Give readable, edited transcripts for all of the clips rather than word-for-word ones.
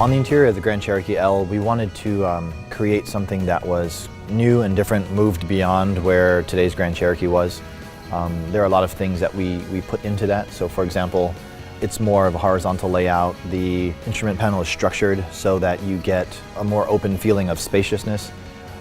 On the interior of the Grand Cherokee L, we wanted to create something that was new and different, moved beyond where today's Grand Cherokee was. There are a lot of things that we put into that. So for example, it's more of a horizontal layout. The instrument panel is structured so that you get a more open feeling of spaciousness.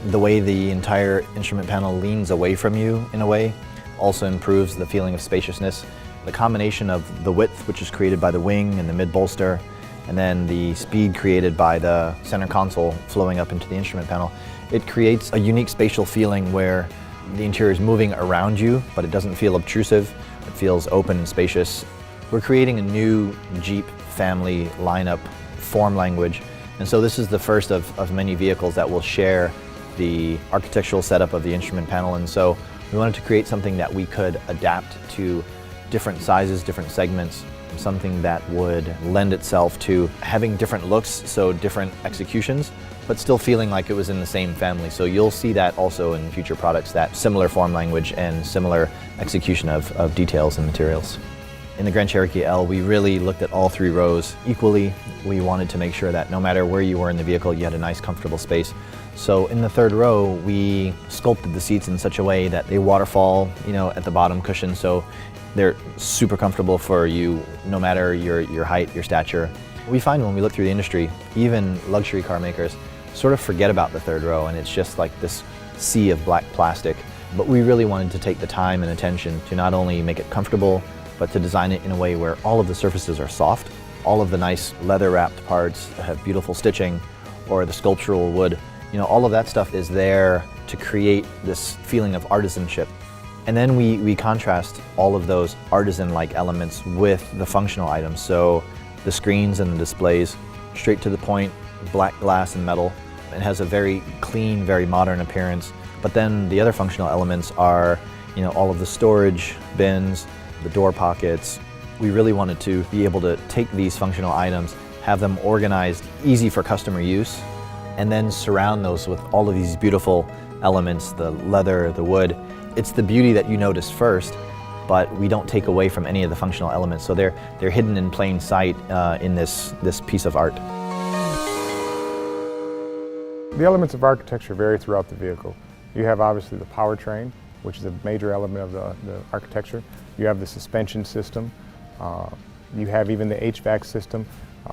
The way the entire instrument panel leans away from you, in a way, also improves the feeling of spaciousness. The combination of the width, which is created by the wing and the mid-bolster, and then the speed created by the center console flowing up into the instrument panel, it creates a unique spatial feeling where the interior is moving around you, but it doesn't feel obtrusive. It feels open and spacious. We're creating a new Jeep family lineup form language, and so this is the first of many vehicles that will share the architectural setup of the instrument panel, and so we wanted to create something that we could adapt to different sizes, different segments, something that would lend itself to having different looks, so different executions, but still feeling like it was in the same family. So you'll see that also in future products, that similar form language and similar execution of details and materials. In the Grand Cherokee L, we really looked at all three rows equally. We wanted to make sure that no matter where you were in the vehicle, you had a nice, comfortable space. So in the third row, we sculpted the seats in such a way that they waterfall, at the bottom cushion, so they're super comfortable for you, no matter your height, your stature. We find when we look through the industry, even luxury car makers sort of forget about the third row, and it's just like this sea of black plastic. But we really wanted to take the time and attention to not only make it comfortable, but to design it in a way where all of the surfaces are soft. All of the nice leather-wrapped parts have beautiful stitching, or the sculptural wood. All of that stuff is there to create this feeling of artisanship. And then we contrast all of those artisan-like elements with the functional items. So the screens and the displays, straight to the point, black glass and metal. It has a very clean, very modern appearance. But then the other functional elements are, all of the storage bins, the door pockets. We really wanted to be able to take these functional items, have them organized, easy for customer use, and then surround those with all of these beautiful elements, the leather, the wood. It's the beauty that you notice first, but we don't take away from any of the functional elements. So they're hidden in plain sight in this piece of art. The elements of architecture vary throughout the vehicle. You have obviously the powertrain, which is a major element of the architecture. You have the suspension system. You have even the HVAC system.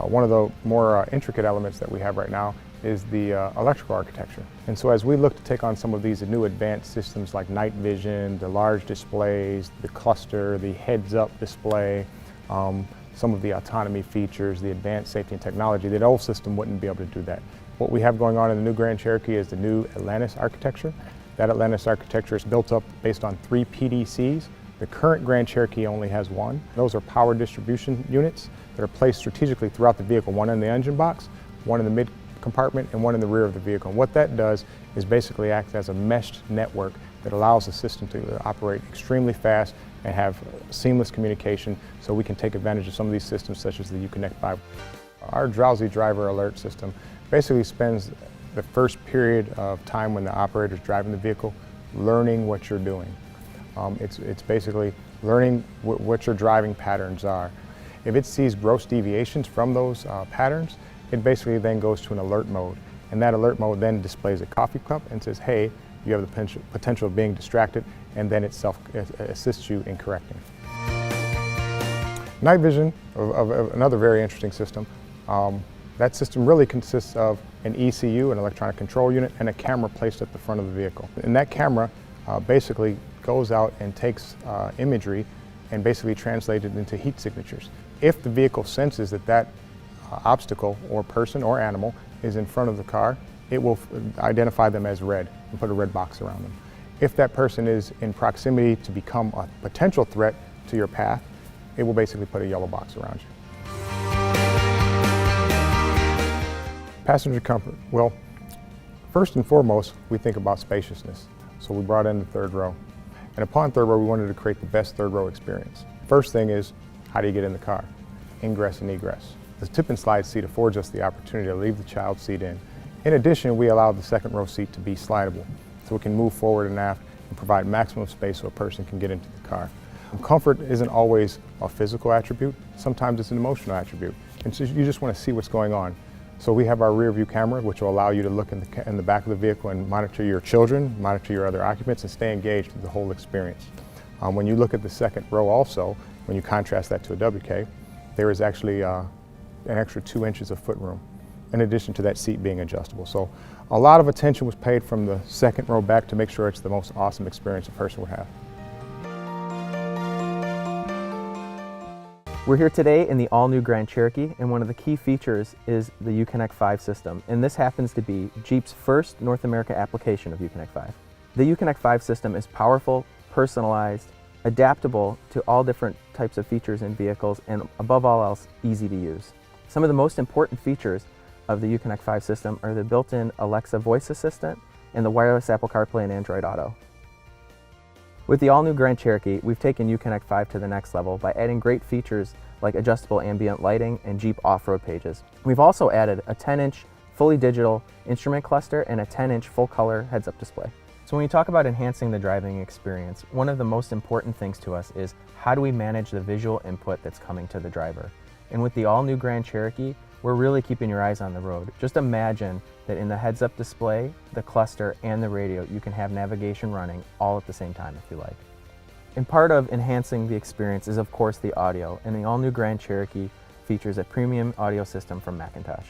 One of the more intricate elements that we have right now is the electrical architecture. And so as we look to take on some of these new advanced systems like night vision, the large displays, the cluster, the heads-up display, some of the autonomy features, the advanced safety and technology, the old system wouldn't be able to do that. What we have going on in the new Grand Cherokee is the new Atlantis architecture. That Atlantis architecture is built up based on 3 PDCs. The current Grand Cherokee only has 1. Those are power distribution units that are placed strategically throughout the vehicle, one in the engine box, one in the mid compartment, and one in the rear of the vehicle. And what that does is basically act as a meshed network that allows the system to operate extremely fast and have seamless communication, so we can take advantage of some of these systems such as the Uconnect 5. Our drowsy driver alert system basically spends the first period of time when the operator is driving the vehicle learning what you're doing. It's basically learning what your driving patterns are. If it sees gross deviations from those patterns, it basically then goes to an alert mode. And that alert mode then displays a coffee cup and says, hey, you have the potential of being distracted, and then it assists you in correcting. Night vision, of another very interesting system. That system really consists of an ECU, an electronic control unit, and a camera placed at the front of the vehicle. And that camera basically goes out and takes imagery and basically translates it into heat signatures. If the vehicle senses that obstacle or person or animal is in front of the car, it will identify them as red and put a red box around them. If that person is in proximity to become a potential threat to your path, it will basically put a yellow box around you. Passenger comfort. Well, first and foremost, we think about spaciousness. So we brought in the third row. And upon third row, we wanted to create the best third row experience. First thing is, how do you get in the car? Ingress and egress. The tip and slide seat affords us the opportunity to leave the child seat in. In addition, we allow the second row seat to be slidable, so it can move forward and aft and provide maximum space so a person can get into the car. Comfort isn't always a physical attribute, sometimes it's an emotional attribute. And so you just want to see what's going on. So we have our rear view camera, which will allow you to look in the back of the vehicle and monitor your children, monitor your other occupants, and stay engaged with the whole experience. When you look at the second row also, when you contrast that to a WK, there is actually an extra 2 inches of footroom, in addition to that seat being adjustable. So a lot of attention was paid from the second row back to make sure it's the most awesome experience a person would have. We're here today in the all-new Grand Cherokee, and one of the key features is the Uconnect 5 system, and this happens to be Jeep's first North America application of Uconnect 5. The Uconnect 5 system is powerful, personalized, adaptable to all different types of features in vehicles, and above all else, easy to use. Some of the most important features of the Uconnect 5 system are the built-in Alexa voice assistant and the wireless Apple CarPlay and Android Auto. With the all-new Grand Cherokee, we've taken Uconnect 5 to the next level by adding great features like adjustable ambient lighting and Jeep off-road pages. We've also added a 10-inch fully digital instrument cluster and a 10-inch full-color heads-up display. So when you talk about enhancing the driving experience, one of the most important things to us is how do we manage the visual input that's coming to the driver? And with the all-new Grand Cherokee, we're really keeping your eyes on the road. Just imagine that in the heads-up display, the cluster, and the radio, you can have navigation running all at the same time if you like. And part of enhancing the experience is of course the audio, and the all-new Grand Cherokee features a premium audio system from Macintosh.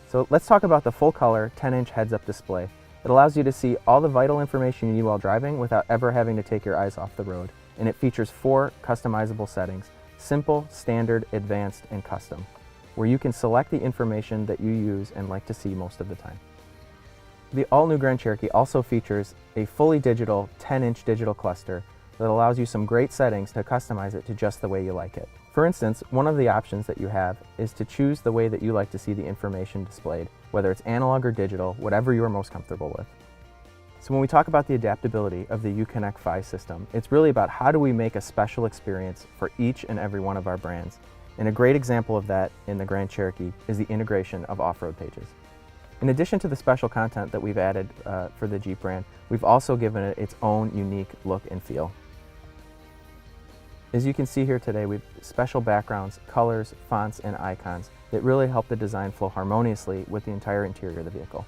So let's talk about the full-color 10-inch heads-up display. It allows you to see all the vital information you need while driving without ever having to take your eyes off the road. And it features 4 customizable settings: simple, standard, advanced, and custom, where you can select the information that you use and like to see most of the time. The all-new Grand Cherokee also features a fully digital 10-inch digital cluster that allows you some great settings to customize it to just the way you like it. For instance, one of the options that you have is to choose the way that you like to see the information displayed, whether it's analog or digital, whatever you are most comfortable with. So when we talk about the adaptability of the Uconnect 5 system, it's really about how do we make a special experience for each and every one of our brands. And a great example of that in the Grand Cherokee is the integration of off-road pages. In addition to the special content that we've added for the Jeep brand, we've also given it its own unique look and feel. As you can see here today, we've special backgrounds, colors, fonts, and icons that really help the design flow harmoniously with the entire interior of the vehicle.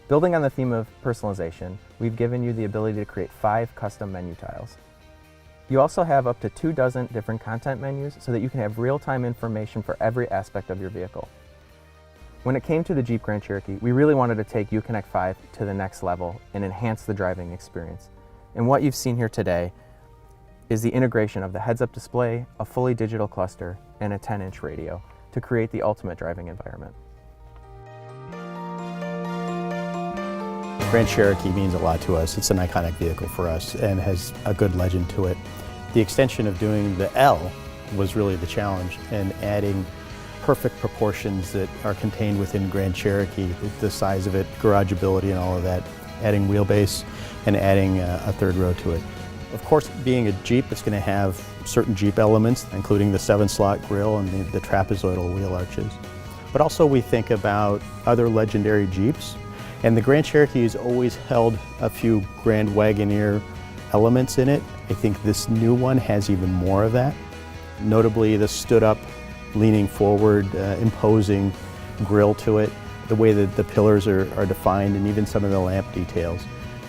Building on the theme of personalization, we've given you the ability to create 5 custom menu tiles. You also have up to 24 different content menus so that you can have real-time information for every aspect of your vehicle. When it came to the Jeep Grand Cherokee, we really wanted to take Uconnect 5 to the next level and enhance the driving experience. And what you've seen here today is the integration of the heads-up display, a fully digital cluster, and a 10-inch radio to create the ultimate driving environment. Grand Cherokee means a lot to us. It's an iconic vehicle for us and has a good legend to it. The extension of doing the L was really the challenge, and adding perfect proportions that are contained within Grand Cherokee, the size of it, garageability and all of that, adding wheelbase and adding a third row to it. Of course, being a Jeep, it's going to have certain Jeep elements, including the 7-slot grille and the trapezoidal wheel arches. But also we think about other legendary Jeeps, and the Grand Cherokee has always held a few Grand Wagoneer elements in it. I think this new one has even more of that. Notably the stood-up, leaning forward, imposing grille to it, the way that the pillars are defined, and even some of the lamp details.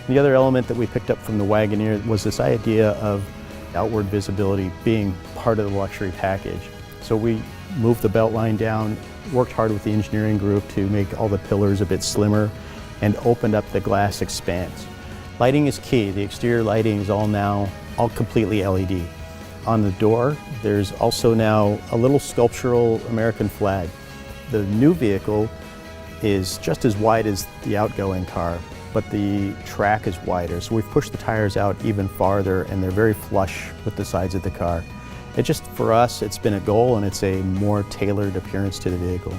The other element that we picked up from the Wagoneer was this idea of outward visibility being part of the luxury package. So we moved the belt line down, worked hard with the engineering group to make all the pillars a bit slimmer, and opened up the glass expanse. Lighting is key. The exterior lighting is all completely LED. On the door, there's also now a little sculptural American flag. The new vehicle is just as wide as the outgoing car, but the track is wider. So we've pushed the tires out even farther, and they're very flush with the sides of the car. It just, for us, it's been a goal, and it's a more tailored appearance to the vehicle.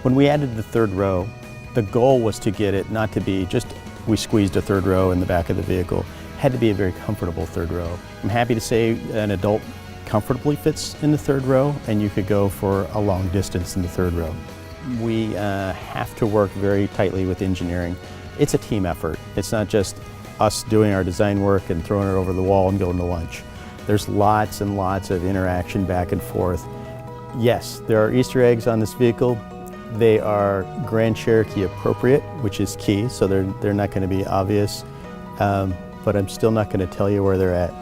When we added the third row, the goal was to get it not to be just we squeezed a third row in the back of the vehicle. It had to be a very comfortable third row. I'm happy to say an adult comfortably fits in the third row, and you could go for a long distance in the third row. We have to work very tightly with engineering. It's a team effort. It's not just us doing our design work and throwing it over the wall and going to lunch. There's lots and lots of interaction back and forth. Yes, there are Easter eggs on this vehicle. They are Grand Cherokee appropriate, which is key, so they're not going to be obvious, but I'm still not going to tell you where they're at.